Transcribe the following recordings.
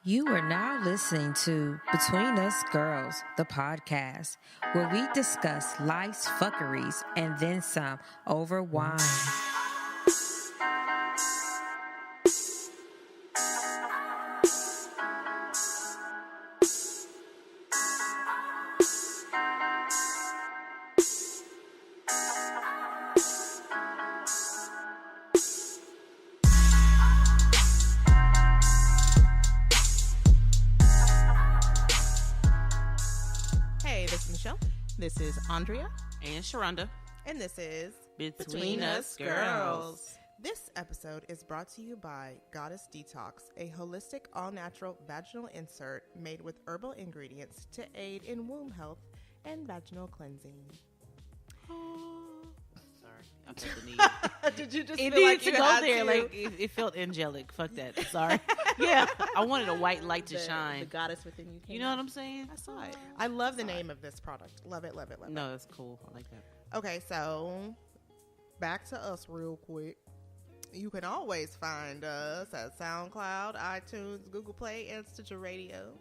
You are now listening to Between Us Girls, the podcast, where we discuss life's fuckeries and then some over wine. This is Andrea and Sharonda, and this is Between Us Girls. This episode is brought to you by Goddess Detox, a holistic, all-natural vaginal insert made with herbal ingredients to aid in womb health and vaginal cleansing. Sorry, I felt the need. Did you just it feel needed like you to go had there? to? Like it felt angelic. Fuck that. Sorry. Yeah, I wanted a white light to shine. The goddess within you came You know out. what I'm saying? I saw it. I love the name of this product. Love it, love it, love it. No, that's cool. I like that. Okay, so back to us real quick. You can always find us at SoundCloud, iTunes, Google Play, and Stitcher Radio.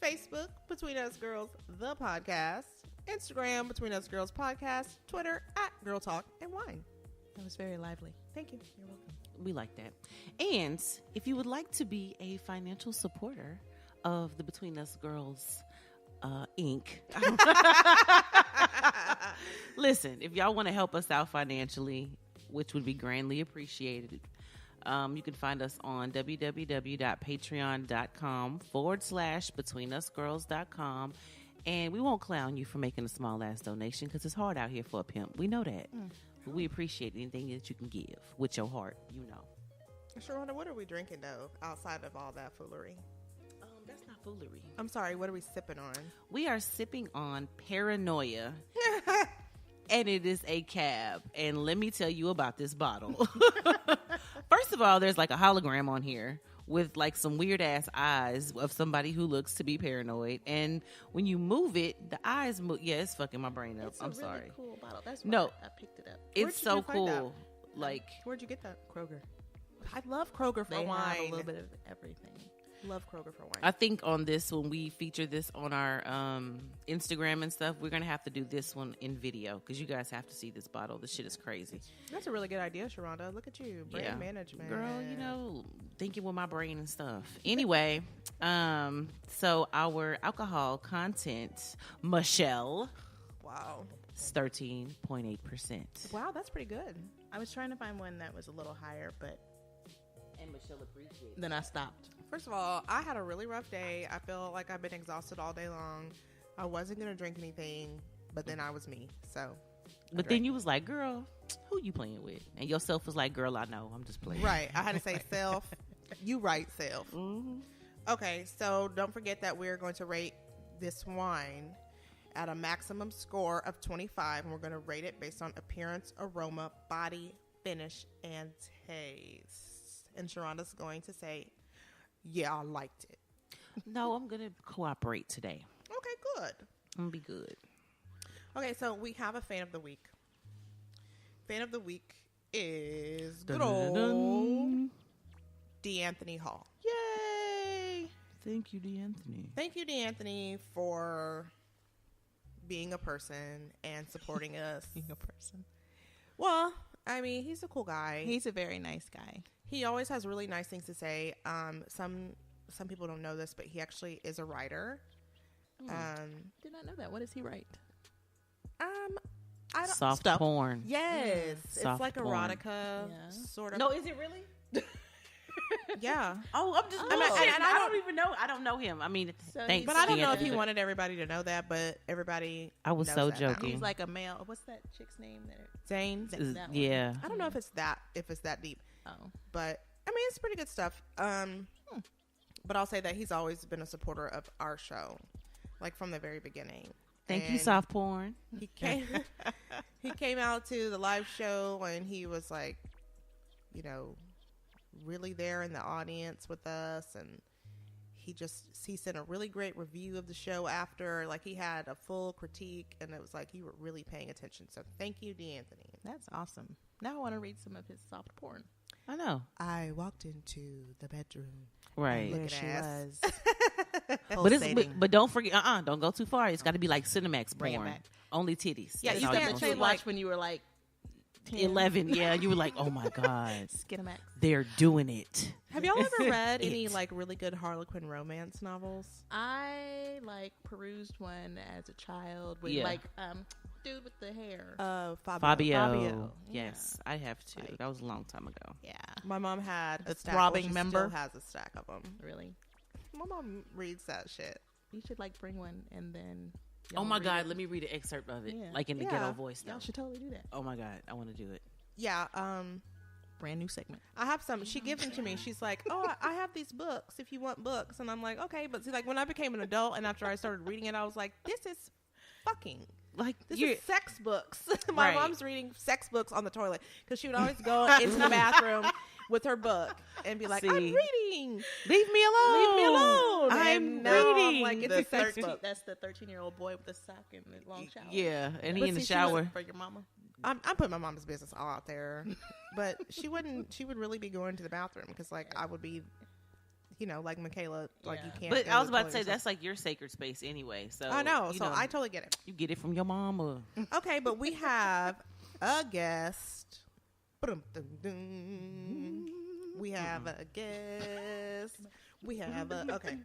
Facebook, Between Us Girls, the podcast. Instagram, Between Us Girls Podcast. Twitter, at Girl Talk and Wine. That was very lively. Thank you. You're welcome. We like that. And if you would like to be a financial supporter of the Between Us Girls Inc. Listen, if y'all want to help us out financially, which would be grandly appreciated, you can find us on www.patreon.com/betweenusgirls.com. And we won't clown you for making a small ass donation because it's hard out here for a pimp. We know that. But we appreciate anything that you can give with your heart, you know. Sharonda, what are we drinking, though, outside of all that foolery? That's not foolery. I'm sorry, what are we sipping on? We are sipping on Paranoia, and it is a cab. And let me tell you about this bottle. First of all, there's like a hologram on here with like some weird ass eyes of somebody who looks to be paranoid. And when you move it, the eyes move. Yeah, it's fucking my brain up. I'm sorry. It's a really cool bottle. That's why No. I picked it up. It's so cool. Like, where'd you get that? Kroger. I love Kroger for They wine. have a little bit of everything. Love Kroger for wine. I think on this, when we feature this on our Instagram and stuff, we're going to have to do this one in video because you guys have to see this bottle. This shit is crazy. That's a really good idea, Sharonda. Look at you. Brand management. Girl, you know, thinking with my brain and stuff. Anyway, so our alcohol content, Michelle, Wow. is 13.8%. Wow, that's pretty good. I was trying to find one that was a little higher, but And Michelle appreciates then I stopped. First of all, I had a really rough day. I feel like I've been exhausted all day long. I wasn't going to drink anything, but then I was me. So, But then you was like, girl, who you playing with? And yourself was like, girl, I know. I'm just playing. right. I had to say self. You right, self. Mm-hmm. Okay, so don't forget that we're going to rate this wine at a maximum score of 25, and we're going to rate it based on appearance, aroma, body, finish, and taste. And Sharonda's going to say, yeah, I liked it. No, I'm going to cooperate today. Okay, good. I'm going to be good. Okay, so we have a fan of the week. Fan of the week is good old D'Anthony Hall. Yay! Thank you, D'Anthony. Thank you, D'Anthony, for being a person and supporting us. Being a person. Well, I mean, he's a cool guy. He's a very nice guy. He always has really nice things to say. Some people don't know this, but he actually is a writer. Did not know that. What does he write? I don't. Soft porn. Yes, Soft it's like porn. erotica, Yeah. sort of. No, is it really? Yeah, Oh, I'm just. I mean, and I don't even know. I don't know him. I mean, So thanks. but I don't know if D'Anthony. he wanted everybody to know that. But everybody. I was knows so that now. joking. He's like a male. What's that chick's name? Zane. Is- that one. yeah. I don't know if it's that deep, Oh. but I mean, it's pretty good stuff. But I'll say that he's always been a supporter of our show, like from the very beginning. Thank you, And soft porn. He came. He came out to the live show and he was like, you know, really there in the audience with us, and he sent a really great review of the show after. Like, he had a full critique, and it was like you were really paying attention. So thank you, D'Anthony. That's awesome. Now I want to read some of his soft porn. I know. I walked into the bedroom Right. Looking There she ass. was. But don't forget, don't go too far. It's got to be like Cinemax Bring it porn. back. Only titties. Yeah, That's you all got gonna to see. watch when you were like 10. 11. Yeah, you were like, oh my God, Skinamax. they're doing it. Have y'all ever read any It. like really good Harlequin romance novels? I like perused one as a child with Yeah. like dude with the hair. Fabio. Fabio. Yes, I have too. Like- That was a long time ago. Yeah, My mom had The a stack. throbbing Well, she member? still has a stack of them. really. My mom reads that shit. You should like bring one and then. Oh y'all my read God, it. let me read an excerpt of it, Yeah. like in the Yeah. ghetto voice. Though. Y'all should totally do that. Oh my God, I want to do it. Yeah. Brand new segment. I have some. She gives them to me. She's like, "Oh, I have these books. If you want books," and I'm like, "Okay." But see, like when I became an adult and after I started reading it, I was like, "This is fucking. Like This you're, is sex books." My Right. mom's reading sex books on the toilet because she would always go into the bathroom with her book and be like, "I'm See. reading. leave me alone. Leave me alone." I'm And now I'm reading. like, it's The a sex 13 book. That's the 13-year-old boy with the sock and the long shower. Yeah, and he But in the see, she was- shower. For your mama. I'm putting my mom's business all out there, but she wouldn't. She would really be going to the bathroom because, like, I would be, like Michaela. Like, you Yeah. can't. But go I was to the about to say toilet that's like your sacred space anyway. So yourself. I know. you So I totally get it. you get it from your mama. Okay, but we have a guest. Ba-dum-dum-dum. We have a guest. We have a okay.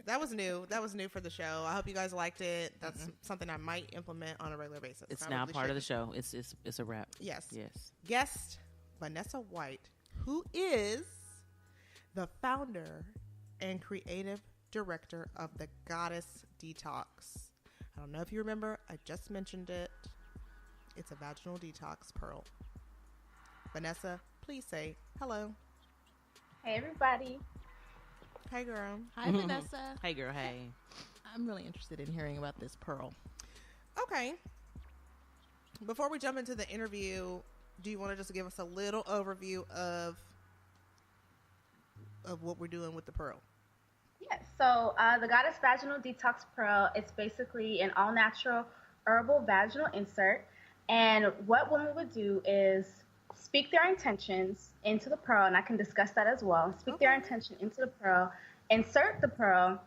That was new. That was new for the show. I hope you guys liked it. That's something I might implement on a regular basis. It's Probably now part of the shouldn't. show. It's a wrap. Yes. Yes. Guest Vanessa White, who is the founder and creative director of the Goddess Detox. I don't know if you remember, I just mentioned it. It's a vaginal detox pearl. Vanessa, please say hello. Hey everybody. Hey girl. Hi, Vanessa. Hey girl. Hey. I'm really interested in hearing about this pearl. Okay. Before we jump into the interview, do you want to just give us a little overview of what we're doing with the pearl? Yes, so the Goddess Vaginal Detox Pearl is basically an all-natural herbal vaginal insert. And what women would do is speak their intentions into the pearl, and I can discuss that as well. Speak their intention into the pearl, insert the pearl,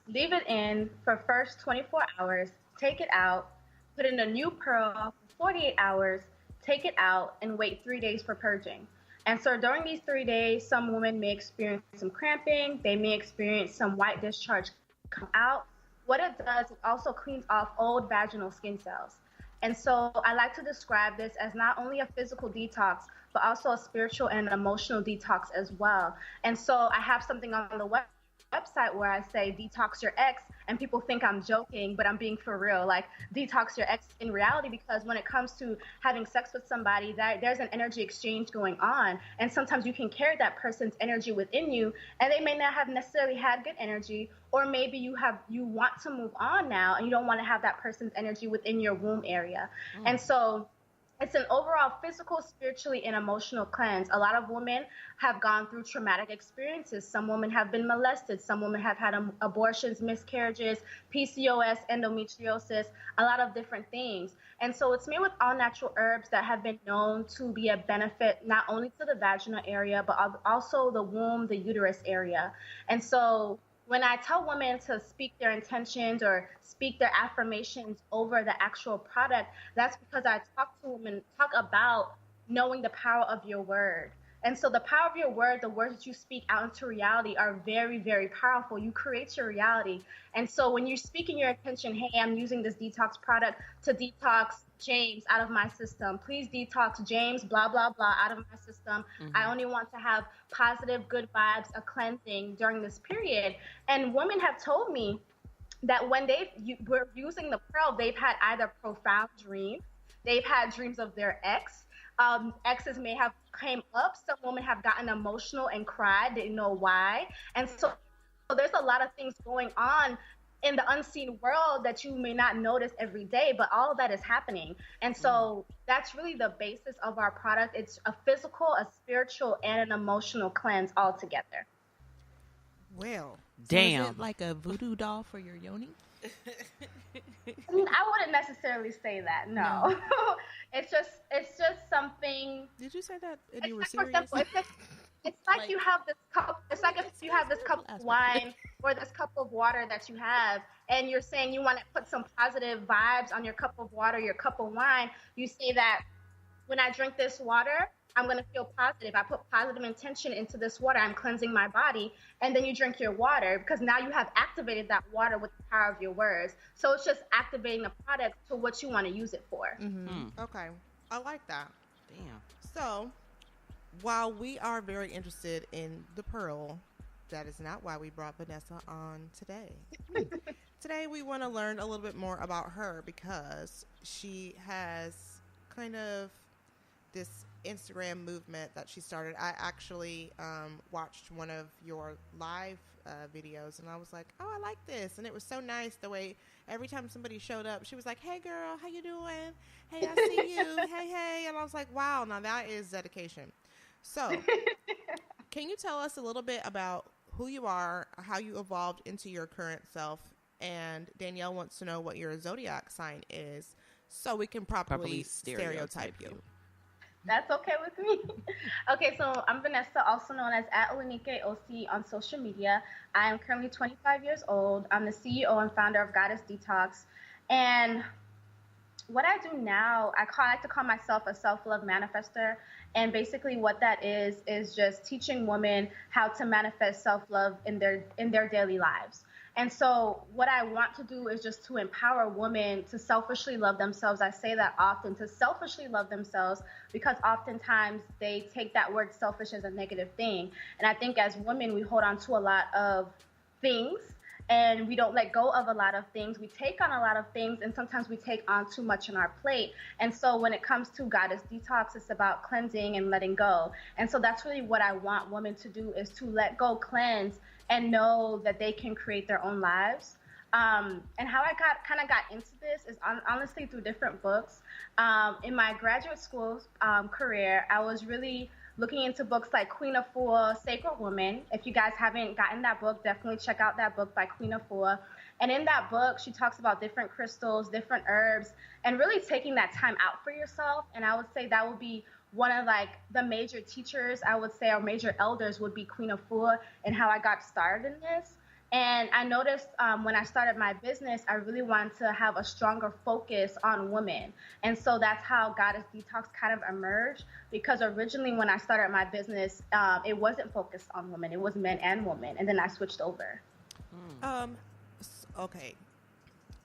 leave it in for first 24 hours, take it out, put in a new pearl for 48 hours, take it out, and wait 3 days for purging. And so during these 3 days, some women may experience some cramping. They may experience some white discharge come out. What it does, it also cleans off old vaginal skin cells. And so I like to describe this as not only a physical detox, but also a spiritual and an emotional detox as well. And so I have something on the website where I say detox your ex, and people think I'm joking, but I'm being for real. Like, detox your ex in reality, because when it comes to having sex with somebody, there's an energy exchange going on, and sometimes you can carry that person's energy within you, and they may not have necessarily had good energy, or maybe you want to move on now, and you don't want to have that person's energy within your womb area. And so it's an overall physical, spiritually, and emotional cleanse. A lot of women have gone through traumatic experiences. Some women have been molested. Some women have had abortions, miscarriages, PCOS, endometriosis, a lot of different things. And so it's made with all natural herbs that have been known to be a benefit not only to the vaginal area, but also the womb, the uterus area. And so when I tell women to speak their intentions or speak their affirmations over the actual product, that's because I talk about knowing the power of your word. And so the power of your word, the words that you speak out into reality, are very, very powerful. You create your reality. And so when you're speaking your intention, hey, I'm using this detox product to detox James out of my system. Please detox James, blah, blah, blah, out of my system. I only want to have positive, good vibes, a cleansing during this period. And women have told me that when were using the pearl, they've had either profound dreams, they've had dreams of their ex. Exes may have came up. Some women have gotten emotional and cried, didn't know why. And so there's a lot of things going on in the unseen world that you may not notice every day, but all of that is happening. And so that's really the basis of our product. It's a physical, a spiritual, and an emotional cleanse all together. Well, Damn. So is it like a voodoo doll for your yoni? I wouldn't necessarily say that. No. It's just something. did you say that and It's you were like, for serious? example, It's like you have this cup. It's like if you have this cup of wine or this cup of water that you have, and you're saying you want to put some positive vibes on your cup of water, your cup of wine. You say that when I drink this water, I'm going to feel positive. I put positive intention into this water. I'm cleansing my body. And then you drink your water because now you have activated that water with the power of your words. So it's just activating the product to what you want to use it for. Okay. I like that. Damn. So, while we are very interested in the pearl, that is not why we brought Vanessa on today. Today, we want to learn a little bit more about her because she has kind of this Instagram movement that she started. I actually watched one of your live videos, and I was like, oh, I like this. And it was so nice the way every time somebody showed up, she was like, hey, girl, how you doing? Hey, I see you. hey. And I was like, wow, now that is dedication. So can you tell us a little bit about who you are, how you evolved into your current self? And Danielle wants to know what your zodiac sign is so we can properly stereotype you. That's okay with me. Okay, so I'm Vanessa, also known as @OlenikeOC on social media. I am currently 25 years old. I'm the CEO and founder of Goddess Detox. And what I do now, I like to call myself a self-love manifestor. And basically what that is just teaching women how to manifest self-love in their daily lives. And so what I want to do is just to empower women to selfishly love themselves. I say that often, to selfishly love themselves, because oftentimes they take that word selfish as a negative thing. And I think as women, we hold on to a lot of things and we don't let go of a lot of things. We take on a lot of things, and sometimes we take on too much on our plate. And so when it comes to Goddess Detox, it's about cleansing and letting go. And so that's really what I want women to do, is to let go, cleanse, and know that they can create their own lives. And how I got into this is honestly through different books. In my graduate school career, I was really looking into books like Queen Afua, Sacred Woman. If you guys haven't gotten that book, definitely check out that book by Queen Afua. And in that book, she talks about different crystals, different herbs, and really taking that time out for yourself. And I would say that would be one of like the major teachers, I would say, or major elders would be Queen Afua, and how I got started in this. And I noticed when I started my business, I really wanted to have a stronger focus on women. And so that's how Goddess Detox kind of emerged, because originally when I started my business, it wasn't focused on women. It was men and women. And then I switched over. Okay.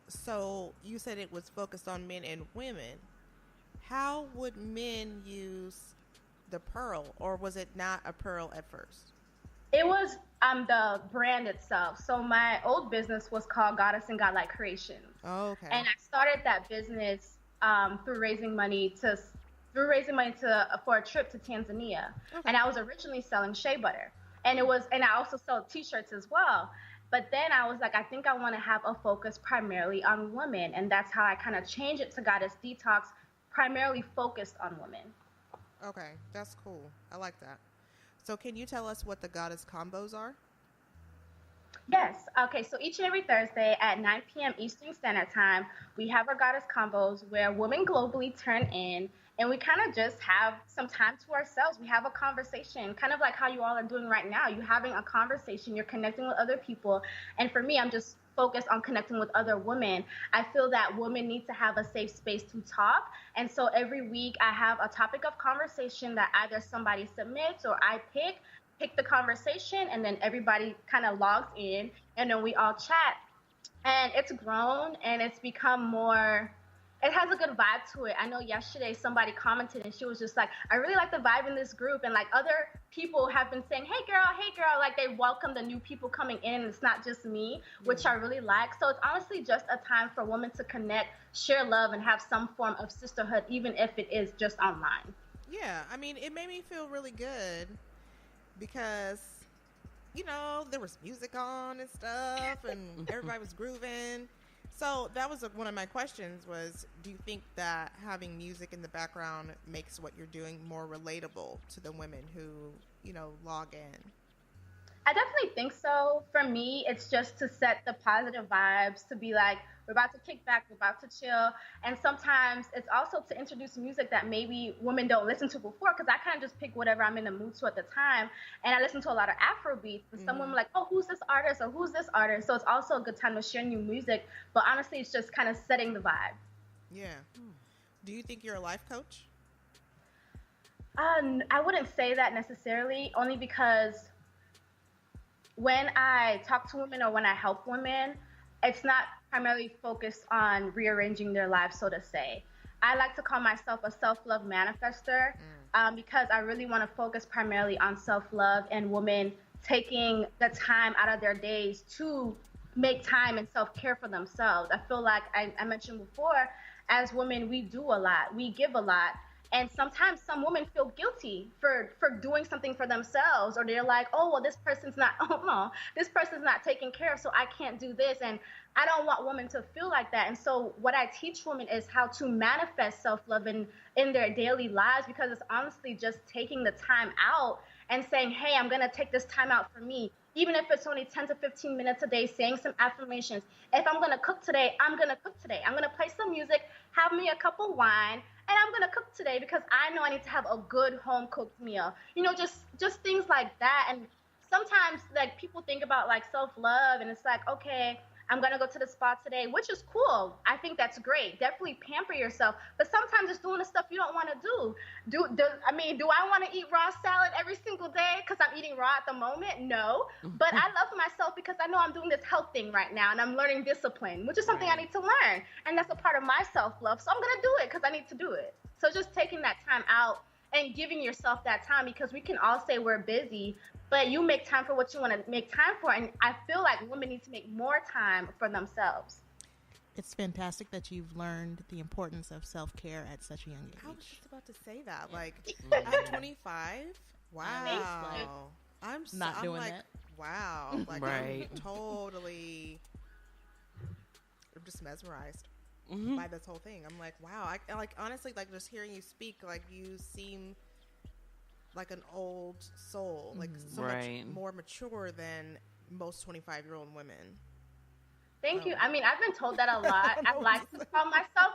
So you said it was focused on men and women. How would men use the pearl, or was it not a pearl at first? It was the brand itself. So my old business was called Goddess and Godlike Creations. Oh, okay. And I started that business through raising money for a trip to Tanzania. Okay. And I was originally selling shea butter, and I also sold T-shirts as well. But then I was like, I think I want to have a focus primarily on women, and that's how I kind of changed it to Goddess Detox, primarily focused on women. Okay, that's cool. I like that. So can you tell us what the Goddess combos are? Yes. Okay, so each and every Thursday at 9 p.m. Eastern Standard Time, we have our Goddess combos where women globally turn in, and we kind of just have some time to ourselves. We have a conversation, kind of like how you all are doing right now. You're having a conversation, you're connecting with other people. And for me, I'm just focused on connecting with other women. I feel that women need to have a safe space to talk. And so every week I have a topic of conversation that either somebody submits or I pick the conversation, and then everybody kind of logs in, and then we all chat. And it's grown, and it's become more, it has a good vibe to it. I know yesterday somebody commented, and she was just like, I really like the vibe in this group. And like other people have been saying, hey girl, like they welcome the new people coming in, and it's not just me, which I really like. So it's honestly just a time for women to connect, share love, and have some form of sisterhood, even if it is just online. Yeah, I mean, it made me feel really good because, you know, there was music on and stuff, and everybody was grooving. So that was one of my questions was, do you think that having music in the background makes what you're doing more relatable to the women who, you know, log in? I definitely think so. For me, it's just to set the positive vibes, to be like, we're about to kick back, we're about to chill. And sometimes it's also to introduce music that maybe women don't listen to before, because I kind of just pick whatever I'm in the mood to at the time. And I listen to a lot of Afro beats. And some women are like, oh, who's this artist or who's this artist? So it's also a good time to share new music. But honestly, it's just kind of setting the vibe. Yeah. Do you think you're a life coach? I wouldn't say that necessarily, only because when I talk to women or when I help women, it's not primarily focused on rearranging their lives, so to say. I like to call myself a self-love manifestor because I really want to focus primarily on self-love and women taking the time out of their days to make time and self-care for themselves. I feel like I mentioned before, as women, we do a lot, we give a lot. And sometimes some women feel guilty for doing something for themselves, or they're like, oh, well, this person's not taken care of, so I can't do this. And I don't want women to feel like that. And so what I teach women is how to manifest self-love in their daily lives, because it's honestly just taking the time out and saying, hey, I'm going to take this time out for me. Even if it's only 10 to 15 minutes a day, saying some affirmations. If I'm going to cook today, I'm going to cook today. I'm going to play some music, have me a cup of wine, and I'm going to cook today because I know I need to have a good home-cooked meal. You know, just things like that. And sometimes, like, people think about, like, self-love, and it's like, okay, I'm going to go to the spa today, which is cool. I think that's great. Definitely pamper yourself. But sometimes it's doing the stuff you don't want to do. Do I want to eat raw salad every single day because I'm eating raw at the moment? No. But I love myself because I know I'm doing this health thing right now, and I'm learning discipline, which is something I need to learn. And that's a part of my self-love. So I'm going to do it because I need to do it. So just taking that time out and giving yourself that time, because we can all say we're busy, but you make time for what you want to make time for. And I feel like women need to make more time for themselves. It's fantastic that you've learned the importance of self-care at such a young age. I was just about to say that. Like, at 25, wow. I'm doing like, that. Wow. Like, Right. I'm just mesmerized by this whole thing. I'm like, wow. I like, honestly, like, just hearing you speak, like, you seem like an old soul, like so much more mature than most 25-year-old women. Thank you. I mean, I've been told that a lot. I like to call myself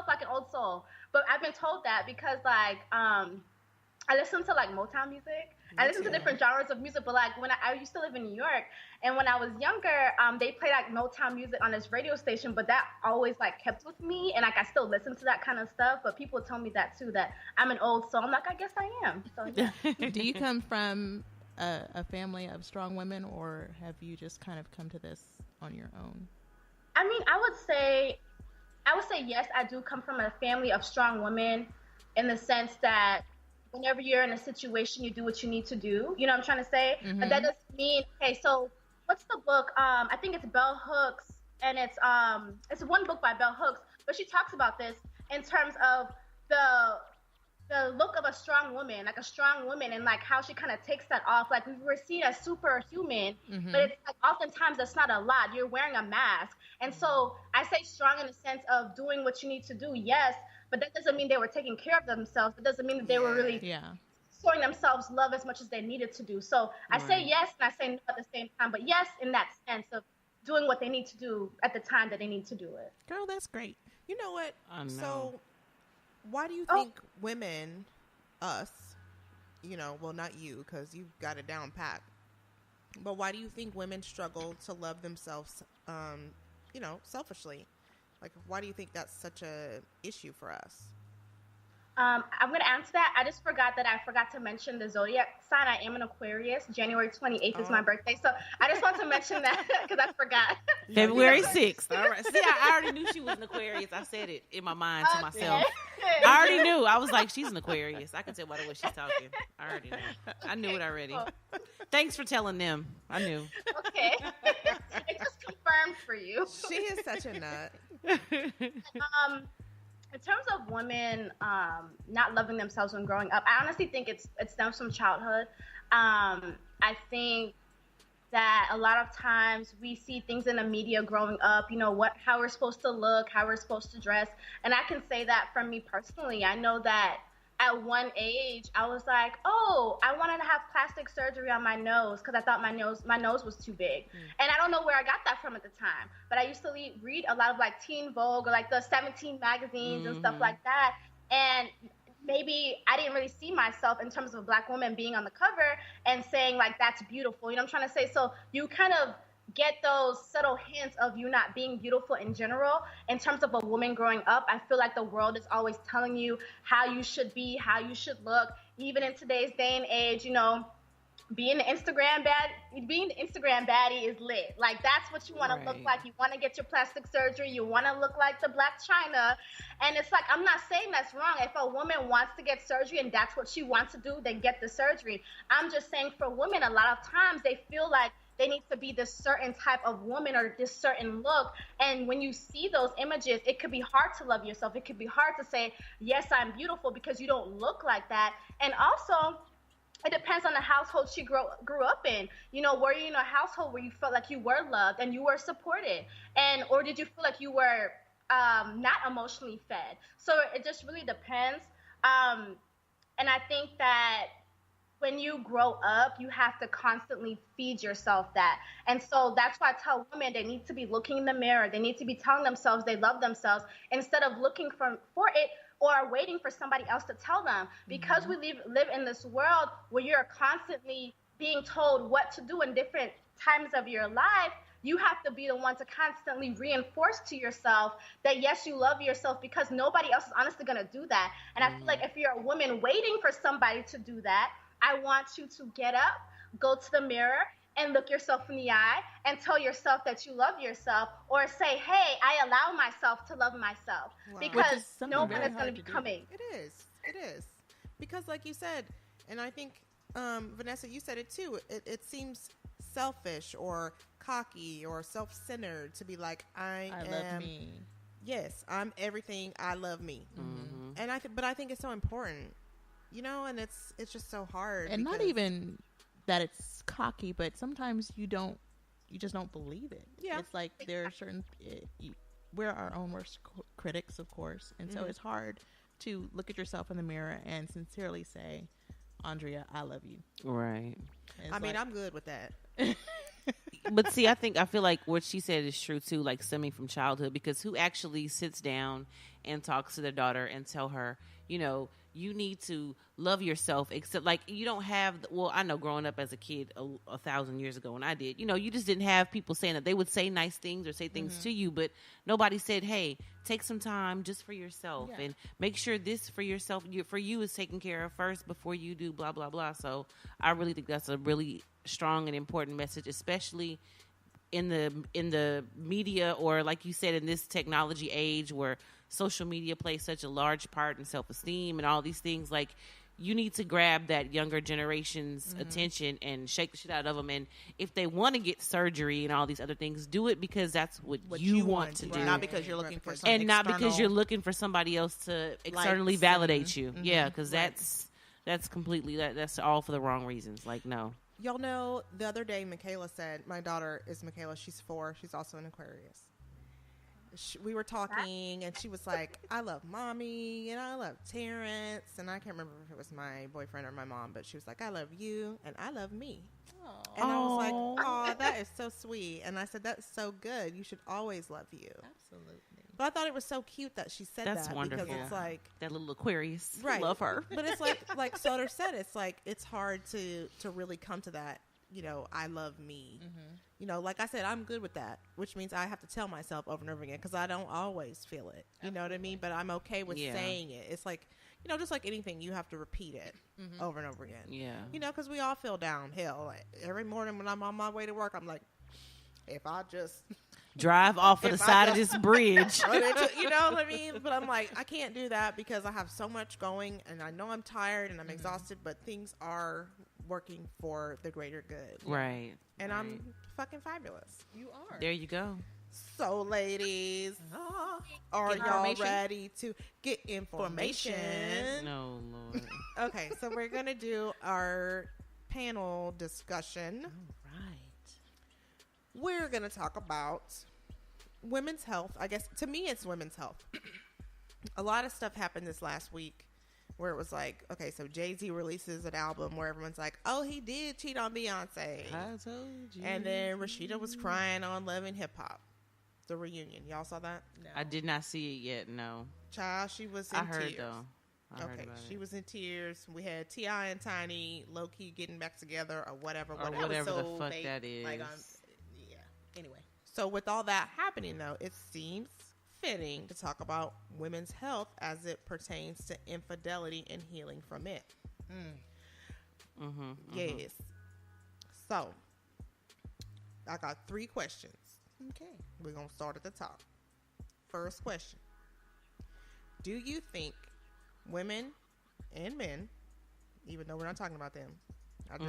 like an old soul, but I've been told that because, like, I listen to, like, Motown music. I listen to different genres of music, but, like, when I used to live in New York, and when I was younger, they played, like, Motown music on this radio station, but that always, like, kept with me, and, like, I still listen to that kind of stuff, but people tell me that, too, that I'm an old soul. I'm like, I guess I am. So, yeah. Do you come from a family of strong women, or have you just kind of come to this on your own? I mean, I would say yes, I do come from a family of strong women, in the sense that whenever you're in a situation, you do what you need to do. You know what I'm trying to say? But that doesn't mean, okay, so what's the book? I think it's Bell Hooks, and it's one book by Bell Hooks, but she talks about this in terms of the look of a strong woman, like a strong woman, and like how she kind of takes that off. Like, we were seen as superhuman, but it's like oftentimes that's not a lot. You're wearing a mask. And so I say strong in the sense of doing what you need to do, yes, but that doesn't mean they were taking care of themselves. It doesn't mean that they were really showing themselves love as much as they needed to do. So I say yes and I say no at the same time, but yes in that sense of doing what they need to do at the time that they need to do it. Girl, that's great. You know what? I know. So why do you think women, us, you know, well, not you, because you've got it down pat, but why do you think women struggle to love themselves, you know, selfishly? Like, why do you think that's such a issue for us? I'm going to answer that. I just forgot to mention the zodiac sign. I am an Aquarius. January 28th is my birthday. So I just want to mention that because I forgot. February 6th. All right. See, I already knew she was an Aquarius. I said it in my mind to myself. I already knew. I was like, she's an Aquarius. I can tell by the way she's talking. I already knew. I knew it already. Thanks for telling them. I knew. Okay. It just confirmed for you. She is such a nut. In terms of women not loving themselves when growing up, I honestly think it stems from childhood. I think that a lot of times we see things in the media growing up, you know, how we're supposed to look, how we're supposed to dress. And I can say that from me personally. I know that at one age, I was like, oh, I wanted to have plastic surgery on my nose because I thought my nose was too big. And I don't know where I got that from at the time. But I used to read a lot of like Teen Vogue or like the 17 magazines and stuff like that. And maybe I didn't really see myself in terms of a Black woman being on the cover and saying like, that's beautiful. You know what I'm trying to say? So you kind of get those subtle hints of you not being beautiful in general. In terms of a woman growing up, I feel like the world is always telling you how you should be, how you should look. Even in today's day and age, you know, being the Instagram baddie is lit. Like, that's what you want to look like. You want to get your plastic surgery. You want to look like the Black China. And it's like, I'm not saying that's wrong. If a woman wants to get surgery and that's what she wants to do, then get the surgery. I'm just saying for women, a lot of times they feel like they need to be this certain type of woman or this certain look. And when you see those images, it could be hard to love yourself. It could be hard to say, yes, I'm beautiful, because you don't look like that. And also, it depends on the household she grew up in. You know, were you in a household where you felt like you were loved and you were supported? Or did you feel like you were not emotionally fed? So it just really depends. And I think that when you grow up, you have to constantly feed yourself that. And so that's why I tell women they need to be looking in the mirror. They need to be telling themselves they love themselves instead of looking for it or waiting for somebody else to tell them. Because we live in this world where you're constantly being told what to do in different times of your life, you have to be the one to constantly reinforce to yourself that, yes, you love yourself, because nobody else is honestly going to do that. And I feel like if you're a woman waiting for somebody to do that, I want you to get up, go to the mirror, and look yourself in the eye and tell yourself that you love yourself, or say, hey, I allow myself to love myself. Wow. Because no one is going to be coming. It is. Because like you said, and I think, Vanessa, you said it too, it seems selfish or cocky or self-centered to be like, I love me. Yes, I'm everything. I love me. And I think it's so important. You know, and it's just so hard. And not even that it's cocky, but sometimes you just don't believe it. Yeah. It's like there are certain, we're our own worst critics, of course. And so it's hard to look at yourself in the mirror and sincerely say, Andrea, I love you. Right. I mean, I'm good with that. But see, I feel like what she said is true too, like stemming from childhood, because who actually sits down and talks to their daughter and tell her, you know, you need to love yourself, except like you don't have, well, I know growing up as a kid 1,000 years ago when I did, you know, you just didn't have people saying that. They would say nice things or say things to you, but nobody said, hey, take some time just for yourself and make sure this for yourself, for you is taken care of first before you do blah, blah, blah. So I really think that's a really strong and important message, especially in the media, or like you said, in this technology age where social media plays such a large part in self-esteem and all these things. Like, you need to grab that younger generation's attention and shake the shit out of them. And if they want to get surgery and all these other things, do it because that's what you want to do. Not because you're looking for something and not because you're looking for somebody else to externally validate you. Yeah, because that's completely, that's all for the wrong reasons. Like, no. Y'all know, the other day, Michaela said, my daughter is Michaela. She's 4. She's also an Aquarius. We were talking, and she was like, I love mommy, and I love Terrence, and I can't remember if it was my boyfriend or my mom, but she was like, I love you, and I love me. Aww. And I was like, oh, that is so sweet. And I said, that's so good. You should always love you. Absolutely. But I thought it was so cute that she said that's that. Wonderful. Because it's like that little Aquarius. Right. Love her. But it's like Soder said, it's like, it's hard to really come to that, you know, I love me. You know, like I said, I'm good with that, which means I have to tell myself over and over again because I don't always feel it. You know what I mean? But I'm okay with saying it. It's like, you know, just like anything, you have to repeat it over and over again. Yeah. You know, because we all feel downhill. Like, every morning when I'm on my way to work, I'm like, if I just drive off of the side of this bridge. You know what I mean? But I'm like, I can't do that because I have so much going and I know I'm tired and I'm exhausted, but things are working for the greater good. Right. And I'm fucking fabulous. You are. There you go. So, ladies, are y'all ready to get information? No, Lord. Okay, so we're going to do our panel discussion. All right. We're going to talk about women's health. I guess, to me, it's women's health. A lot of stuff happened this last week where it was like, okay, so Jay-Z releases an album where everyone's like, oh, he did cheat on Beyonce. I told you. And then Rashida was crying on Love and Hip Hop, the reunion. Y'all saw that? No. I did not see it yet. No. Child, she was in I heard tears. though. I heard Okay, about she it. was in tears. We had T.I. and Tiny low-key getting back together or whatever. Or But that was whatever so the fuck fake. that is. Like, yeah. Anyway. So with all that happening, though, it seems fitting to talk about women's health as it pertains to infidelity and healing from it. Yes. So, I got 3 questions. Okay. We're going to start at the top. First question. Do you think women and men, even though we're not talking about them,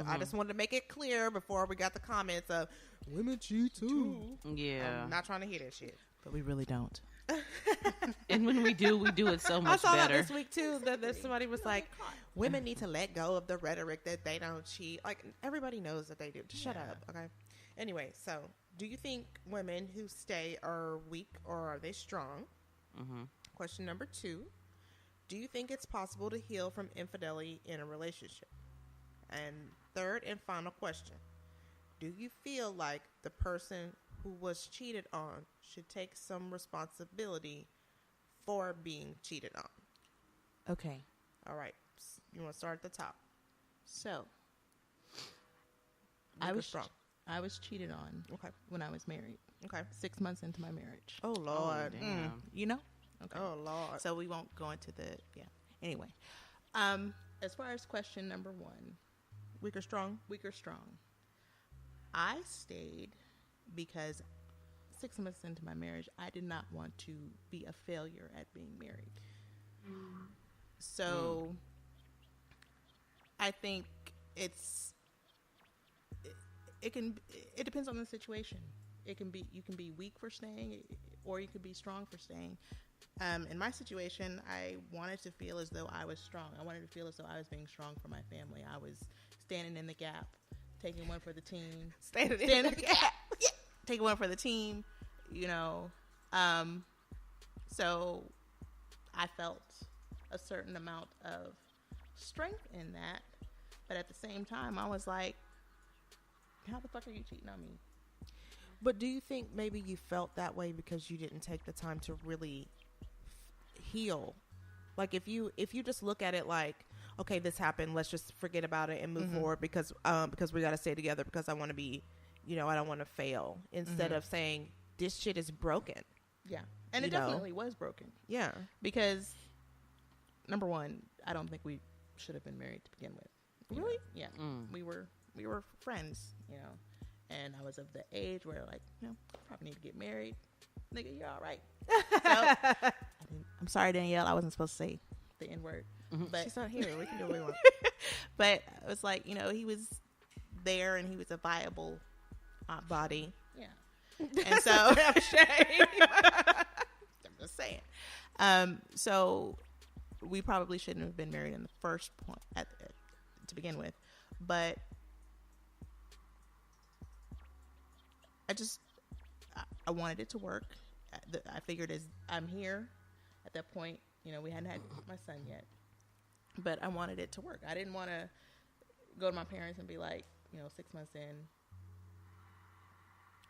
I just wanted to make it clear before we got the comments of women cheat too. Yeah. I'm not trying to hear that shit. But we really don't. And when we do it so I much saw better. that this week too. That somebody was like, women need to let go of the rhetoric that they don't cheat. Like, everybody knows that they do. Just shut up, okay? Anyway, so do you think women who stay are weak or are they strong? Question number 2. Do you think it's possible to heal from infidelity in a relationship? And third and final question. Do you feel like the person who was cheated on should take some responsibility for being cheated on? Okay. All right. You want to start at the top? So, Make I it was strong. I was cheated on Okay. when I was married. Okay. 6 months into my marriage. Oh, Lord. Damn. You know? Okay. Oh, Lord. So we won't go into the Anyway, as far as question number 1, Weak or strong? weak or strong, I stayed because 6 months into my marriage, I did not want to be a failure at being married. So I think it depends on the situation. You can be weak for staying, or you could be strong for staying. In my situation, I wanted to feel as though I was strong. I wanted to feel as though I was being strong for my family. I was standing in the gap, taking one for the team. Standing in the gap. Yeah. Taking one for the team, you know. So I felt a certain amount of strength in that. But at the same time, I was like, how the fuck are you cheating on me? But do you think maybe you felt that way because you didn't take the time to really heal? Like, if you just look at it like, okay, this happened, let's just forget about it and move forward because we got to stay together because I want to be, I don't want to fail, instead of saying this shit is broken. Yeah. And it definitely was broken. Yeah. Because, number 1, I don't think we should have been married to begin with. You Really? know? Yeah. We were friends, and I was of the age where, like, probably need to get married. Nigga, you're all right. So, I'm sorry, Danielle. I wasn't supposed to say the N-word. But She's not here. We can do what we want. But it was like, he was there and he was a viable Body. Yeah. And so I'm just saying. So we probably shouldn't have been married in the first point to begin with. But I wanted it to work. I figured as I'm here at that point, we hadn't had my son yet, but I wanted it to work. I didn't want to go to my parents and be like, 6 months in,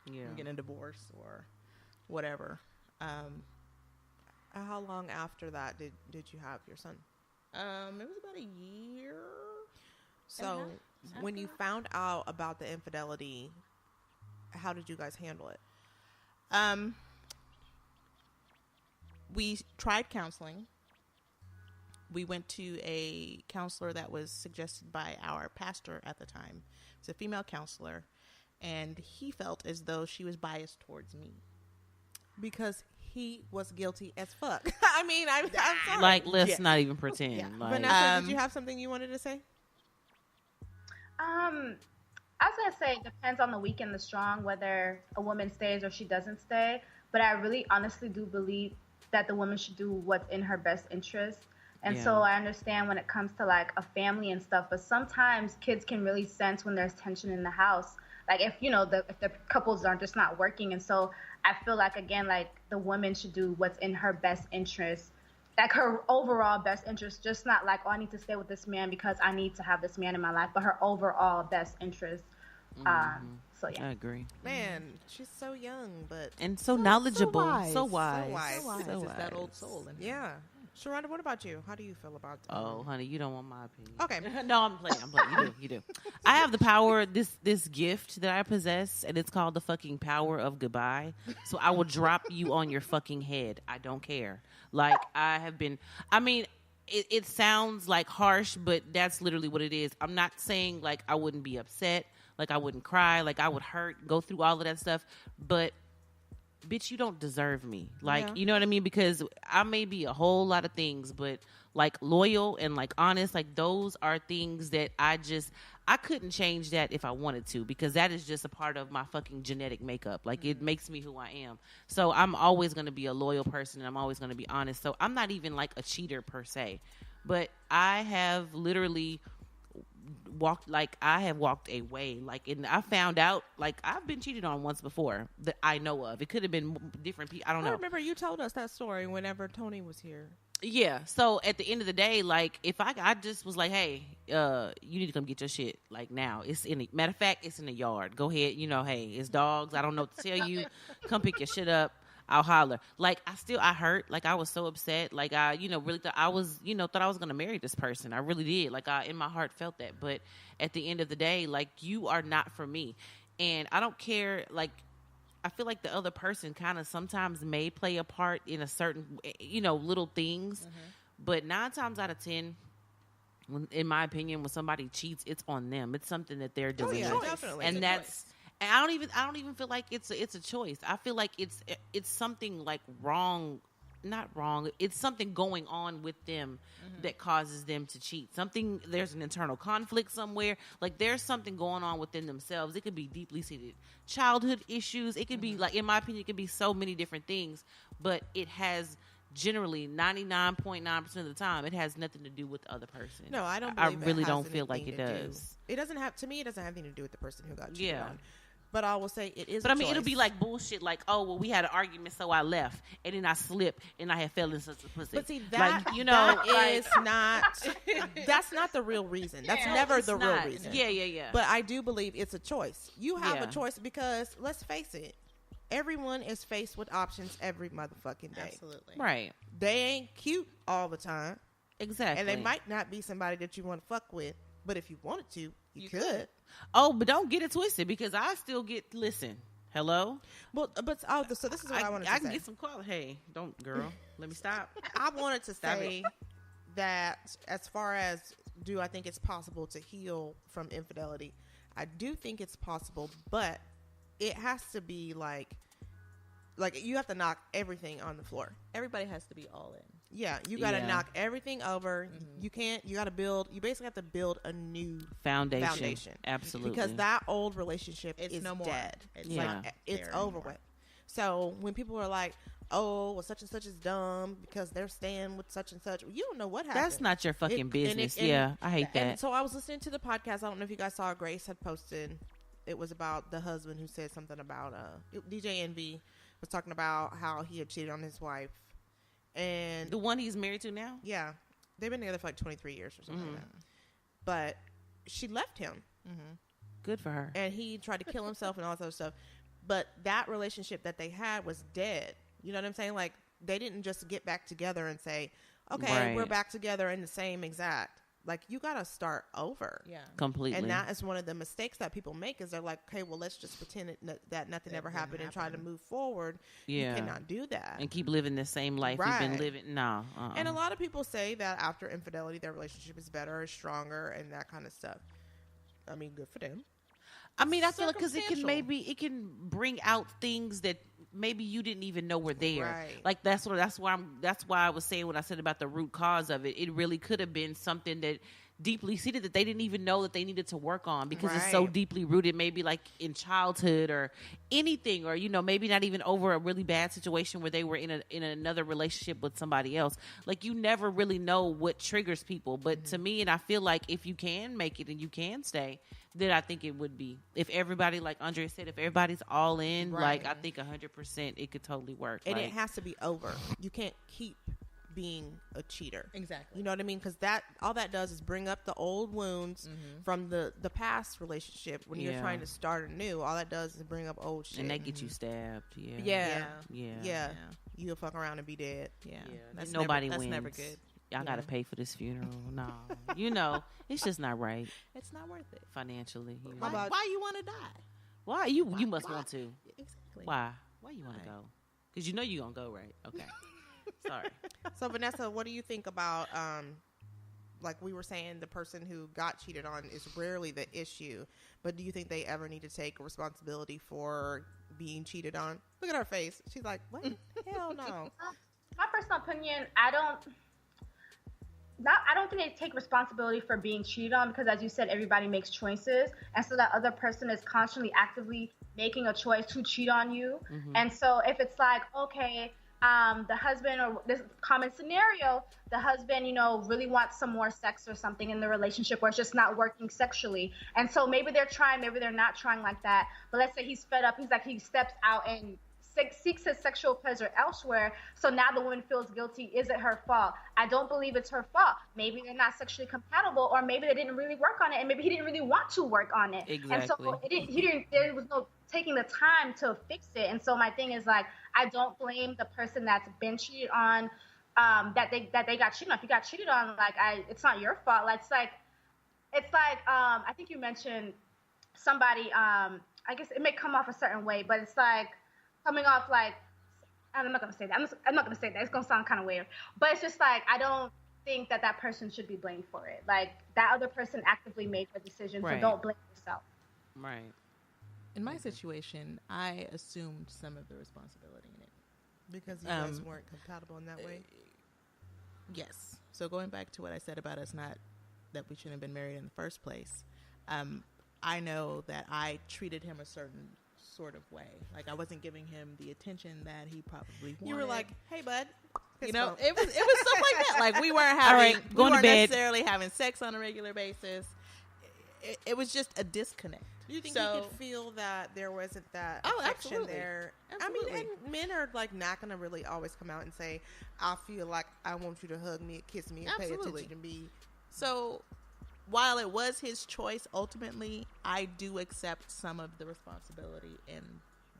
I'm getting a divorce or whatever. How long after that did you have your son? It was about a year. So when you found out about the infidelity, how did you guys handle it? We tried counseling. We went to a counselor that was suggested by our pastor at the time. It's a female counselor, and he felt as though she was biased towards me. Because he was guilty as fuck. I'm sorry. Like, let's not even pretend. Yeah. Like, Vanessa, did you have something you wanted to say? I was gonna say it depends on the weak and the strong, whether a woman stays or she doesn't stay. But I really honestly do believe that the woman should do what's in her best interest. And so I understand when it comes to like a family and stuff, but sometimes kids can really sense when there's tension in the house. Like if the couples are just not working. And so I feel like, again, like the woman should do what's in her best interest like her overall best interest, just not like, oh, I need to stay with this man because I need to have this man in my life, but her overall best interest. So yeah, I agree. Man, she's so young, but And so knowledgeable, so wise. wise. It's that old soul. Yeah. Sharonda, what about you? How do you feel about that? Oh, honey, you don't want my opinion. Okay. No, I'm playing. You do. I have the power, this gift that I possess, and it's called the fucking power of goodbye. So I will drop you on your fucking head. I don't care. Like, it sounds like harsh, but that's literally what it is. I'm not saying like I wouldn't be upset, like I wouldn't cry, like I would hurt, go through all of that stuff, but bitch, you don't deserve me. Like, you know what I mean? Because I may be a whole lot of things, but like loyal and like honest, like those are things that I couldn't change that if I wanted to, because that is just a part of my fucking genetic makeup. Like it makes me who I am. So I'm always going to be a loyal person, and I'm always going to be honest. So I'm not even like a cheater per se, but I have literally walked away, like, and I found out like I've been cheated on once before that I know of. It could have been different people. I don't know. I remember you told us that story whenever Tony was here. Yeah. So at the end of the day, like if I just was like, hey, you need to come get your shit like now. It's matter of fact, it's in the yard. Go ahead. You know, hey, it's dogs. I don't know what to tell you. Come pick your shit up. I'll holler. Like I hurt. Like I was so upset. Like I, really thought I was going to marry this person. I really did. Like I, in my heart, felt that. But at the end of the day, like you are not for me. And I don't care. Like I feel like the other person kind of sometimes may play a part in a certain, little things. Mm-hmm. But 9 times out of 10, in my opinion, when somebody cheats, it's on them. It's something that they're doing. Oh, yeah, definitely. And that's. And I don't even feel like it's a choice. I feel like it's something like wrong, not wrong. It's something going on with them that causes them to cheat. There's an internal conflict somewhere. Like there's something going on within themselves. It could be deeply seated childhood issues. It could be like, in my opinion, it could be so many different things. But it has generally 99.9% of the time, it has nothing to do with the other person. No, I don't. I really don't feel like it does. It doesn't have. To me, it doesn't have anything to do with the person who got cheated on. But I will say it is. But I mean, it'll be like bullshit. Like, oh, well, we had an argument, so I left, and then I slipped, and I had fell in such a pussy. But see, that is not. That's not the real reason. That's never the real reason. Yeah. But I do believe it's a choice. You have a choice because let's face it, everyone is faced with options every motherfucking day. Absolutely. Right. They ain't cute all the time. Exactly. And they might not be somebody that you want to fuck with. But if you wanted to, you could. Oh, but don't get it twisted, because I still listen. Hello? Well, so this is what I wanted to say. I can get some quality. Hey, don't, girl. Let me stop. I wanted to say that as far as do I think it's possible to heal from infidelity, I do think it's possible, but it has to be like you have to knock everything on the floor. Everybody has to be all in. Yeah, you got to knock everything over. Mm-hmm. You basically have to build a new foundation. Absolutely. Because that old relationship is no more. Dead. It's over with. So when people are like, oh, well, such and such is dumb because they're staying with such and such, you don't know what happened. That's not your fucking business. I hate that. And so I was listening to the podcast. I don't know if you guys saw, Grace had posted, it was about the husband who said something about DJ Envy was talking about how he had cheated on his wife. And the one he's married to now? Yeah. They've been together for like 23 years or something like that. But she left him. Mm-hmm. Good for her. And he tried to kill himself and all this other stuff. But that relationship that they had was dead. You know what I'm saying? Like, they didn't just get back together and say, okay, we're back together in the same exact. Like, you got to start over. Yeah. Completely. And that is one of the mistakes that people make is they're like, okay, well, let's just pretend that nothing ever happened and try to move forward. Yeah. You cannot do that. And keep living the same life you've been living. No. And a lot of people say that after infidelity, their relationship is better, is stronger, and that kind of stuff. I mean, good for them. I mean, I feel like because it can bring out things that maybe you didn't even know were there. Right. Like that's why I was saying what I said about the root cause of it. It really could have been something that deeply seated that they didn't even know that they needed to work on because it's so deeply rooted, maybe like in childhood or anything, or maybe not even over a really bad situation where they were in another relationship with somebody else. Like you never really know what triggers people, but to me, and I feel like if you can make it and you can stay, then I think it would be, if everybody, like Andrea said, if everybody's all in, like I think 100% it could totally work. And it has to be over. You can't keep being a cheater. Exactly. You know what I mean? Because all that does is bring up the old wounds from the past relationship. When you're trying to start anew, all that does is bring up old shit. And they get you stabbed. Yeah. Yeah. You'll fuck around and be dead. Yeah. Nobody that's wins. never good. Y'all got to pay for this funeral. No. It's just not right It's not worth it. financially. Why you want to die? Why? You must want to. Exactly. Why you want to go? Because you're going to go, right? Okay. Sorry. So, Vanessa, what do you think about, like we were saying, the person who got cheated on is rarely the issue, but do you think they ever need to take responsibility for being cheated on? Look at her face. She's like, what? Hell no. My personal opinion, I don't think they take responsibility for being cheated on because, as you said, everybody makes choices, and so that other person is constantly actively making a choice to cheat on you. And so if it's like, okay, the husband, or this common scenario, the husband, really wants some more sex or something in the relationship, or it's just not working sexually, and so maybe they're trying, maybe they're not trying like that, but let's say he's fed up, he steps out and seeks his sexual pleasure elsewhere, so now the woman feels guilty. Is it her fault? I don't believe it's her fault. Maybe they're not sexually compatible, or maybe they didn't really work on it, and maybe he didn't really want to work on it. Exactly. And so there was no taking the time to fix it. And so my thing is, like, I don't blame the person that's been cheated on, that they got cheated on. If you got cheated on, like, it's not your fault. Like, it's like I think you mentioned somebody, I guess it may come off a certain way, but it's like coming off like, I'm not going to say that. I'm not going to say that. It's going to sound kind of weird. But it's just like, I don't think that person should be blamed for it. Like, that other person actively made the decision, so don't blame yourself. Right. In my situation, I assumed some of the responsibility in it. Because you guys weren't compatible in that way? Yes. So going back to what I said about us that we shouldn't have been married in the first place, I know that I treated him a certain sort of way. Like, I wasn't giving him the attention that he probably wanted. You were like, hey, bud. It was stuff like that. Like, we weren't necessarily having sex on a regular basis. It was just a disconnect. Do you think you could feel that there wasn't that affection there? Absolutely. I mean, and men are like not going to really always come out and say, I feel like I want you to hug me, kiss me, and pay attention to me. So while it was his choice, ultimately, I do accept some of the responsibility in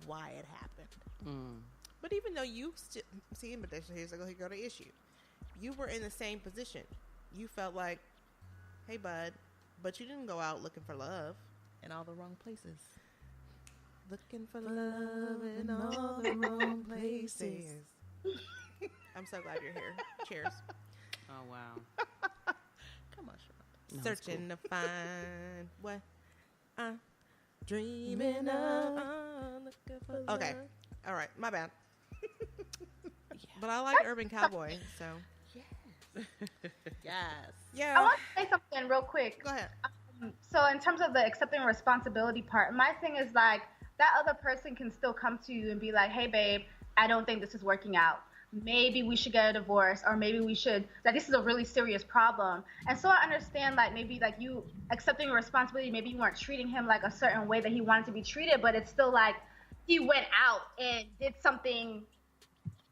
why it happened. But even though you see, but here's go the issue. You were in the same position. You felt like, hey, bud, but you didn't go out looking for love. In all the wrong places. Looking for love in all the wrong places. I'm so glad you're here. Cheers. Oh, wow. Come on, Sean. No, searching cool. To find what I'm dreaming of. Looking for love. Okay. All right. My bad. But I like Urban Cowboy, so. Yes. Yeah. I want to say something real quick. Go ahead. So in terms of the accepting responsibility part, my thing is like that other person can still come to you and be like, hey, babe, I don't think this is working out. Maybe we should get a divorce, or maybe we should, like, this is a really serious problem. And so I understand, like, maybe like you accepting responsibility, maybe you weren't treating him like a certain way that he wanted to be treated, but it's still like he went out and did something,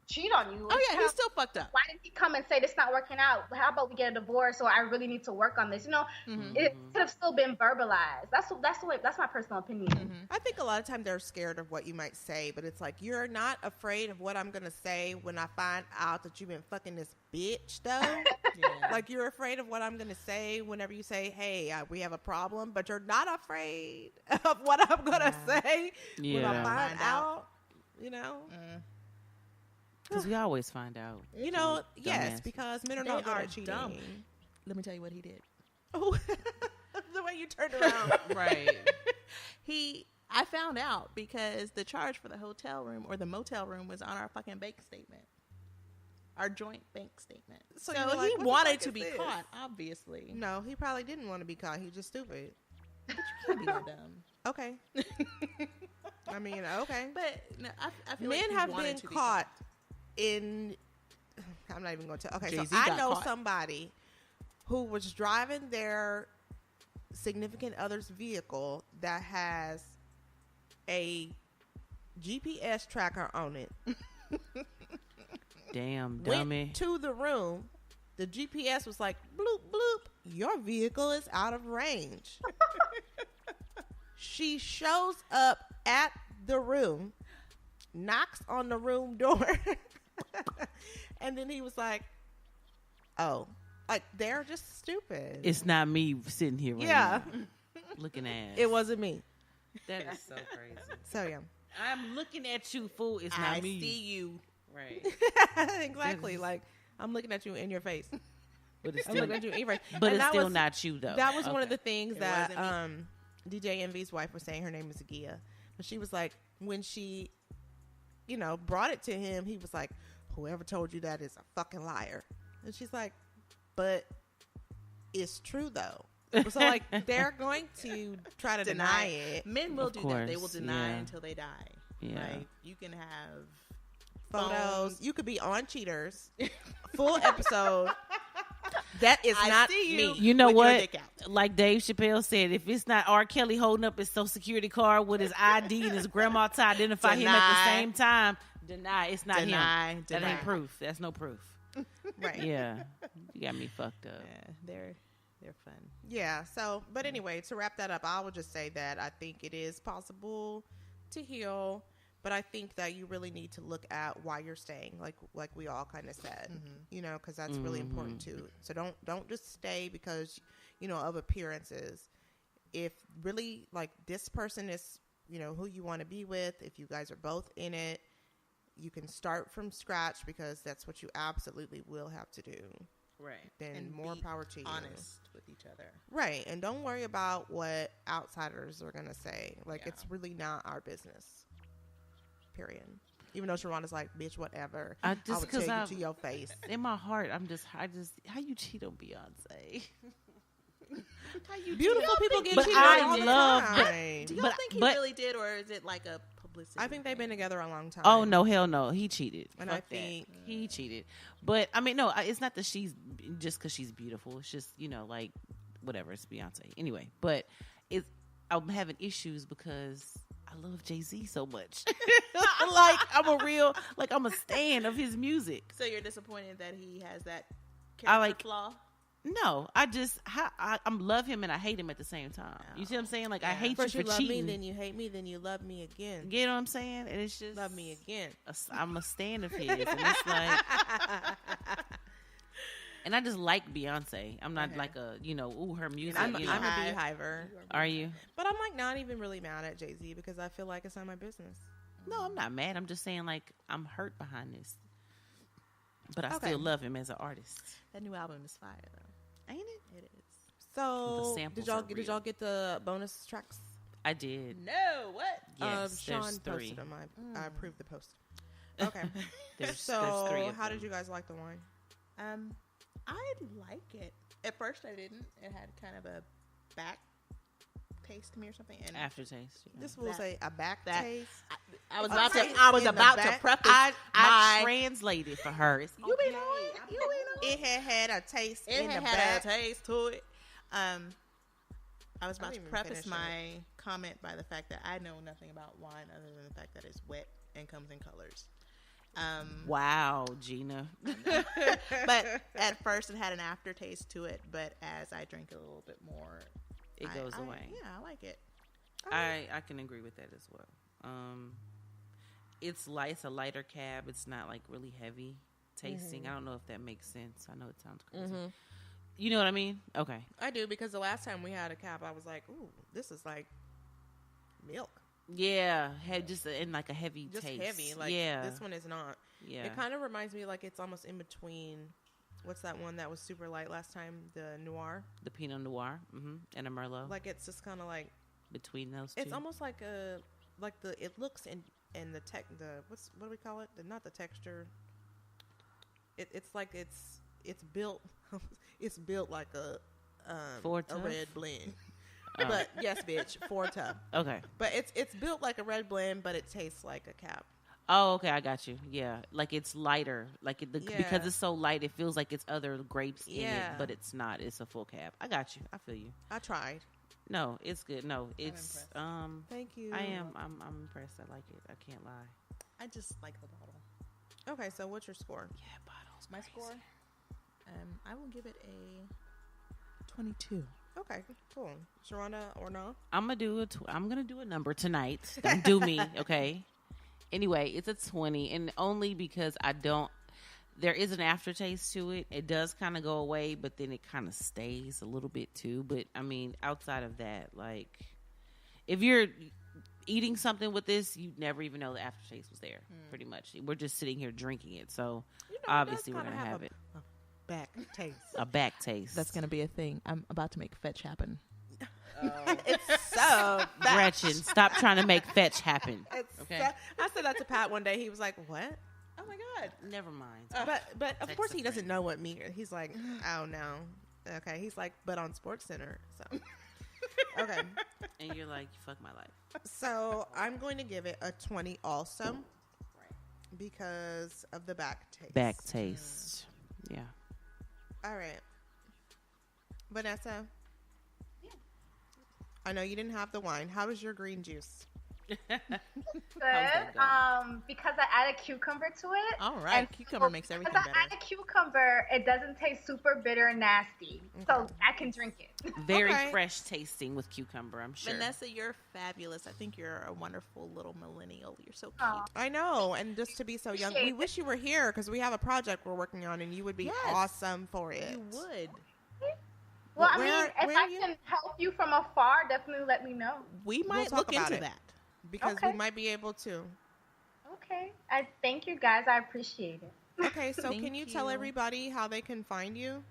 cheat on you. Oh yeah, he's still fucked up. Why didn't he come and say this not working out? How about we get a divorce, or I really need to work on this? It could have still been verbalized. That's the way. That's my personal opinion. I think a lot of times they're scared of what you might say, but it's like, you're not afraid of what I'm gonna say when I find out that you've been fucking this bitch, though. Yeah. Like, you're afraid of what I'm gonna say whenever you say, hey, we have a problem, but you're not afraid of what I'm gonna say when I find out. Because we always find out. Yes, because men are not good at cheating. Dumb. Let me tell you what he did. Oh, the way you turned around. Right. I found out because the charge for the hotel room or the motel room was on our fucking bank statement. Our joint bank statement. So like, he wanted to be caught, obviously. No, he probably didn't want to be caught. He was just stupid. But you can't be that dumb. Okay. I mean, okay. But no, I feel men like have been caught in, I'm not even going to. Okay, Jay-Z so I know caught. somebody who was driving their significant other's vehicle that has a GPS tracker on it. Damn dummy. Went to the room. The GPS was like, bloop, bloop. Your vehicle is out of range. She shows up at the room, knocks on the room door. And then he was like, oh, like they're just stupid. It's not me sitting here right now looking at It wasn't me. That is so crazy. So, yeah. I'm looking at you, fool. It's not I me. see you. Right. Exactly. Like, I'm looking at you in your face. But it's I'm still, looking at you in your face. but And it's that still was- not you, though. That was one of Okay. the things It that wasn't DJ Envy's wife was saying. Her name is Gia. But she was like, when she, brought it to him, he was like, whoever told you that is a fucking liar. And she's like, but it's true, though. So, like, they're going to try to deny it. Men will Of do that. They will course, deny yeah. until they die. Yeah. Like, you can have Photos. phones. You could be on Cheaters. Full episode. That is not see you. me. You know with your what? dick out. Like Dave Chappelle said, if it's not R. Kelly holding up his social security card with his ID and his grandma to identify him at the Deny. same time, deny. It's not him. Deny. That ain't proof. That's no proof. Right. Yeah. You got me fucked up. Yeah, they're fun. Yeah. So, but anyway, to wrap that up, I would just say that I think it is possible to heal, but I think that you really need to look at why you're staying, like we all kind of said, because that's really important too. So don't just stay because of appearances. If really like this person is who you want to be with, if you guys are both in it, you can start from scratch because that's what you absolutely will have to do. Right. Then And more be power to you. honest with each other. Right. And don't worry about what outsiders are going to say. Like, Yeah. it's really not our business. Period. Even though Sharonda's like, bitch, whatever. I I just would because tell you to your face. in my heart, I just how you cheat on Beyonce? Beautiful people get But cheated I on all the love- time. Do y'all But- think he but- really did, or is it like a publicity? I think they've been together a long time. Oh no, hell no, he cheated. And Fuck I that. think- he cheated. But I mean, no, it's not that she's just because she's beautiful. It's just like whatever. It's Beyonce anyway. But I'm having issues because I love Jay-Z so much. I'm a stan of his music. So you're disappointed that he has that I character like- flaw? No, I love him and I hate him at the same time. You see what I'm saying? Like I hate First you you for love cheating. me, then you hate me, then you love me again. You know what I'm saying? And it's just Love me again. I'm a stan of his, and it's like, and I just like Beyonce. I'm not like a her music. I'm a you know. beehiver. Are you? But I'm like not even really mad at Jay-Z because I feel like it's not my business. No, I'm not mad. I'm just saying like I'm hurt behind this, but I Okay. still love him as an artist. That new album is fire, though. Ain't it? It is. So The samples did y'all are did real. y'all get the bonus tracks? I did. No, what? Yes, Sean there's three. posted them. I approved the post. Okay. There's So three. Of how them. did you guys like the wine? I like it. At first, I didn't. It had kind of a back taste to me or something. And Aftertaste. This will That- say a back that- taste. I was A about to. taste I was in the about to back. preface I my. translated for her. It's You okay. be knowing. You be knowing. It had a taste It in had the back. a taste to it. I was I about to didn't even preface finish my comment by the fact that I know nothing about wine other than the fact that it's wet and comes in colors. Wow, Gina. But at first, it had an aftertaste to it. But as I drink it a little bit more, It goes away. Yeah, I like it. I can agree with that as well. It's light. It's a lighter cab. It's not like really heavy tasting. I don't know if that makes sense. I know it sounds crazy. You know what I mean? Okay. I do because the last time we had a cab, I was like, "Ooh, this is like milk, Yeah, had just in like a heavy just taste. heavy." Like yeah, this one is not. yeah. It kind of reminds me like it's almost in between. What's that one that was super light last time? The Noir. The Pinot Noir, and a Merlot. Like it's just kind of like between those two. it's almost like it looks in the what do we call it? Not the texture. It's like it's built it's built like a Tough? red blend. Oh. But yes, bitch, 4 tough. Okay. But it's built like a red blend, but it tastes like a cab. Oh, okay. I got you. Yeah, like it's lighter. Like because Yeah. it's so light, it feels like it's other grapes in it, Yeah. but it's not. It's a full cab. I got you. I feel you. I tried. No, it's good. No, it's Thank you. I am. I'm impressed. I like it. I can't lie. I just like the bottle. Okay, so what's your score? Yeah, bottles. My score, I will give it a 22. Okay, cool. Sharonda or no? I'm gonna do a number tonight. Don't do me, okay? Anyway, it's a 20, and only because there is an aftertaste to it. It does kind of go away, but then it kind of stays a little bit too. But I mean, outside of that, like, if you're eating something with this, you never even know the aftertaste was there. Pretty much, we're just sitting here drinking it, so obviously we're gonna have it. Back taste. A back taste. That's going to be a thing. I'm about to make fetch happen. It's so bad. Gretchen, stop trying to make fetch happen. Okay. I said that to Pat one day. He was like, "What?" Oh my God. Never mind. But of course he Texas doesn't know what me. He's like, "Oh no." Okay. He's like, "But on Sports Center." So okay. And you're like, fuck my life. So I'm going to give it a 20 also, because of the back taste. Back taste. Yeah. All right, Vanessa. I know you didn't have the wine. How was your green juice? Good. that going? Because I added cucumber to it. All right. And Cucumber makes everything because better. I added cucumber, it doesn't taste super bitter and nasty. So I can drink it. Very Okay. fresh tasting with cucumber, I'm sure. Vanessa, you're fabulous. I think you're a wonderful little millennial. You're so cute. Aw. I know, and just to be so young, we Appreciate wish you were here because we have a project we're working on, and you would be Yes. awesome for it. You would. Well, I Where- mean, if where I are you? can help you from afar, definitely let me know. We might talk look about into it. that. Because Okay. we might be able to. Okay. I thank you guys. I appreciate it. Okay, so Thank can you tell you. everybody how they can find you?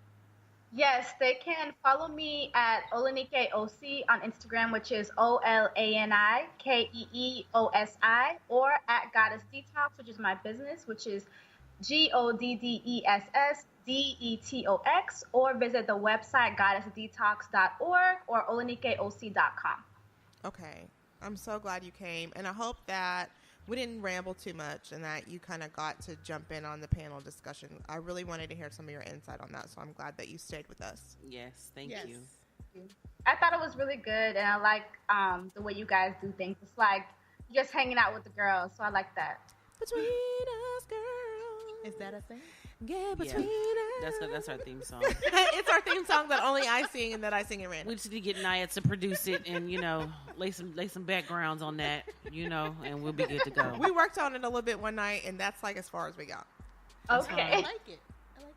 Yes, they can follow me at Olanike OC on Instagram, which is OLANIKEEOSI, or at Goddess Detox, which is my business, which is GODDESSDETOX, or visit the website goddessdetox.org or olanikeoc.com. Okay. I'm so glad you came, and I hope that we didn't ramble too much and that you kind of got to jump in on the panel discussion. I really wanted to hear some of your insight on that, so I'm glad that you stayed with us. Yes, thank Yes. you. I thought it was really good, and I like the way you guys do things. It's like you're just hanging out with the girls, so I like that. Between us, girls. Is that a thing? Yeah, between That's our theme song. It's our theme song that only I sing and that I sing it random. We just need to get Naya to produce it and, lay some backgrounds on that, and we'll be good to go. We worked on it a little bit one night, and that's like as far as we got. I Okay. like it.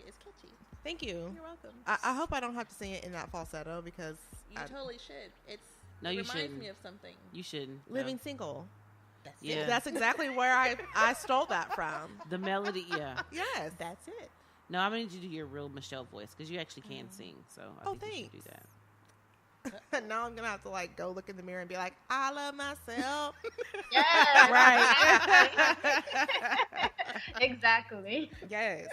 It's catchy. Thank you. You're welcome. I hope I don't have to sing it in that falsetto because You totally should. It No, you reminds shouldn't. me of something. You shouldn't. living No. single. That's Yeah. it. That's exactly where I stole that from. The melody, yeah. Yes. That's it. No, I'm going to need you to do your real Michelle voice because you actually can sing. So I Oh, think you should do thanks. that. Now I'm gonna have to go look in the mirror and be like, I love myself. Yes. Right. Exactly. Yes.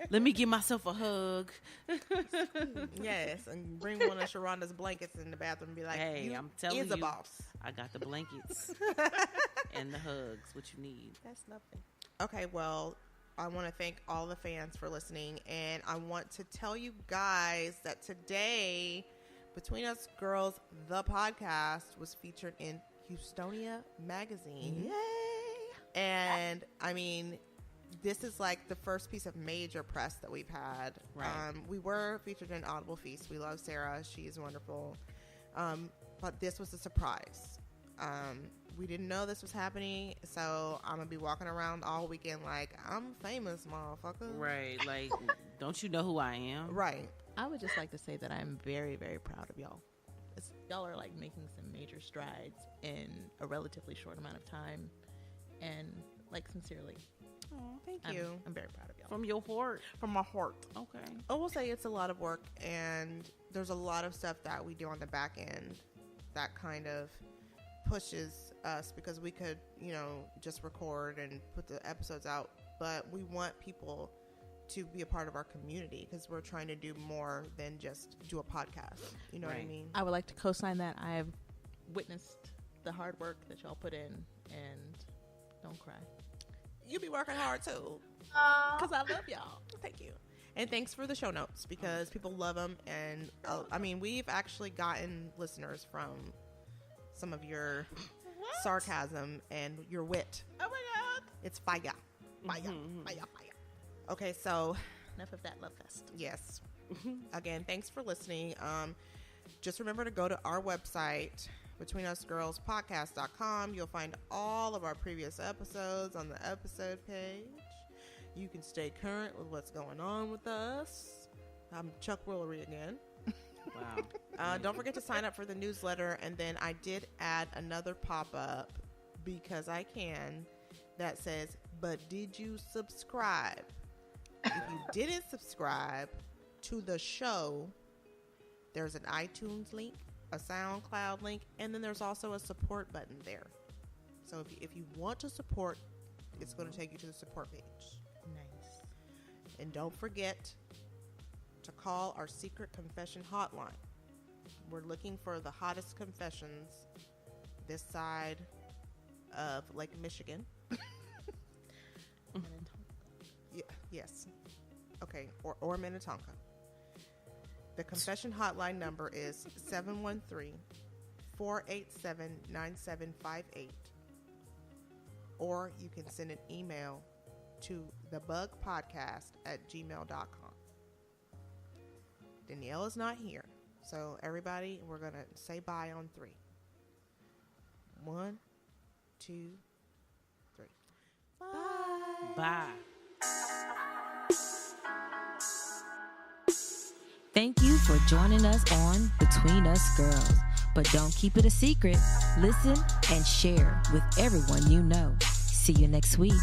Let me give myself a hug. Yes. And bring one of Sharonda's blankets in the bathroom and be like, Hey, you I'm telling is a you. boss. I got the blankets and the hugs, what you need. That's nothing. Okay, well, I want to thank all the fans for listening, and I want to tell you guys that today, Between Us Girls, the podcast, was featured in Houstonia magazine. Yay! And I mean, this is like the first piece of major press that we've had. Right. We were featured in Audible Feast. We love Sarah. She's wonderful. But this was a surprise. We didn't know this was happening, so I'm going to be walking around all weekend like, I'm famous, motherfucker. Right. Like, don't you know who I am? Right. I would just like to say that I'm very, very proud of y'all. Y'all are making some major strides in a relatively short amount of time, and sincerely, Oh, thank I'm you. very proud of y'all. From your heart. From my heart. Okay. I will say it's a lot of work, and there's a lot of stuff that we do on the back end that kind of pushes us, because we could, just record and put the episodes out, but we want people to be a part of our community because we're trying to do more than just do a podcast. You know what I Right. mean? I would like to co-sign that. I have witnessed the hard work that y'all put in, and don't cry, You be working hard too. because I love y'all. Thank you. And thanks for the show notes because people love them. And we've actually gotten listeners from some of your sarcasm and your wit. Oh my God! It's fire. Okay, so enough of that love fest. yes. Again, thanks for listening. Just remember to go to our website, betweenusgirlspodcast.com. You'll find all of our previous episodes on the episode page. You can stay current with what's going on with us. I'm Chuck Willery again. Wow. Don't forget to sign up for the newsletter. And then I did add another pop-up because I can that says, but did you subscribe? If you didn't subscribe to the show, there's an iTunes link, a SoundCloud link, and then there's also a support button there. So if you want to support, it's going to take you to the support page. Nice. And don't forget to call our secret confession hotline. We're looking for the hottest confessions this side of Lake Michigan. Yes. Okay, or Minnetonka. The confession hotline number is 713-487-9758. Or you can send an email to thebugpodcast@gmail.com. Danielle is not here. So everybody, we're going to say bye on 3. 1, 2, 3. Bye. Bye. Thank you for joining us on Between Us Girls. But don't keep it a secret. Listen and share with everyone you know. See you next week.